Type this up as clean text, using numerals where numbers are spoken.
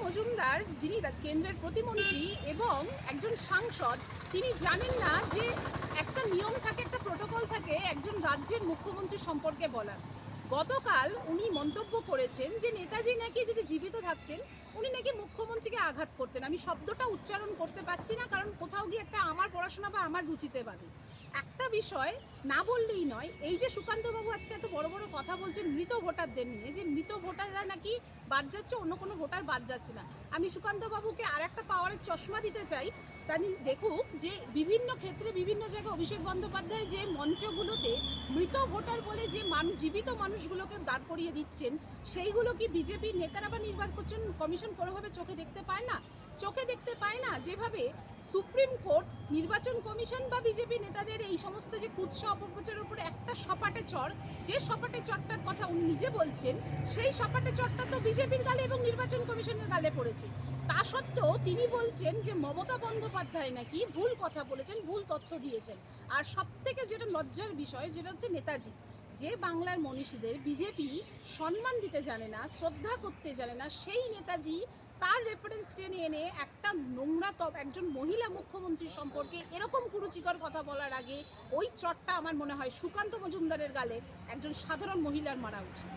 মজুমদার, যিনি কেন্দ্রের প্রতিমন্ত্রী এবং একজন সাংসদ, তিনি জানেন না যে একটা নিয়ম থাকে, একটা প্রোটোকল থাকে একজন রাজ্যের মুখ্যমন্ত্রী সম্পর্কে বলার। গতকাল উনি মন্তব্য করেছেন যে নেতাজি নাকি যদি জীবিত থাকতেন উনি নাকি মুখ্যমন্ত্রীকে আঘাত করতেন। আমি শব্দটা উচ্চারণ করতে পারছি না, কারণ কোথাও গিয়ে একটা আমার পড়াশোনা বা আমার রুচিতে বাদে। একটা বিষয় না বললেই নয়, এই যে সুকান্তবাবু আজকে এত বড় বড় কথা বলছেন মৃত ভোটারদের নিয়ে, যে মৃত ভোটাররা নাকি বাদ যাচ্ছে, অন্য কোনো ভোটার বাদ যাচ্ছে না। আমি সুকান্তবাবুকে আর একটা পাওয়ারের চশমা দিতে চাই। তানি দেখুক যে বিভিন্ন ক্ষেত্রে বিভিন্ন জায়গায় অভিষেক বন্দ্যোপাধ্যায় যে মঞ্চগুলোতে মৃত ভোটার বলে যে জীবিত মানুষগুলোকে দাঁড় করিয়ে দিচ্ছেন, সেইগুলো কি বিজেপির নেতারা বা নির্বাচন কমিশন কোনোভাবে চোখে দেখতে পায় না? চোখে দেখতে পায় না যেভাবে সুপ্রিম কোর্ট, নির্বাচন কমিশন বা বিজেপি নেতাদের এই সমস্ত যে কুৎসা অপপ্রচারের উপরে একটা সপাটে চড়, যে সপাটে চড়টার কথা উনি নিজে বলছেন, সেই সপাটে চড়টা তো বিজেপির গালে এবং নির্বাচন কমিশনের গালে পড়েছে। তা সত্ত্বেও তিনি বলছেন যে মমতা বন্দ্যোপাধ্যায় নাকি ভুল কথা বলেছেন, ভুল তথ্য দিয়েছেন। আর সবথেকে যেটা লজ্জার বিষয়, যেটা হচ্ছে নেতাজি, যে বাংলার মনীষীদের বিজেপি সম্মান দিতে জানে না, শ্রদ্ধা করতে জানে না, সেই নেতাজি তার রেফারেন্স টেনে এনে একটা নোংরা একজন মহিলা মুখ্যমন্ত্রী সম্পর্কে এরকম কুরুচিকর কথা বলার আগে ওই চটটা আমার মনে হয় সুকান্ত মজুমদারের গালে একজন সাধারণ মহিলার মারা উচিত।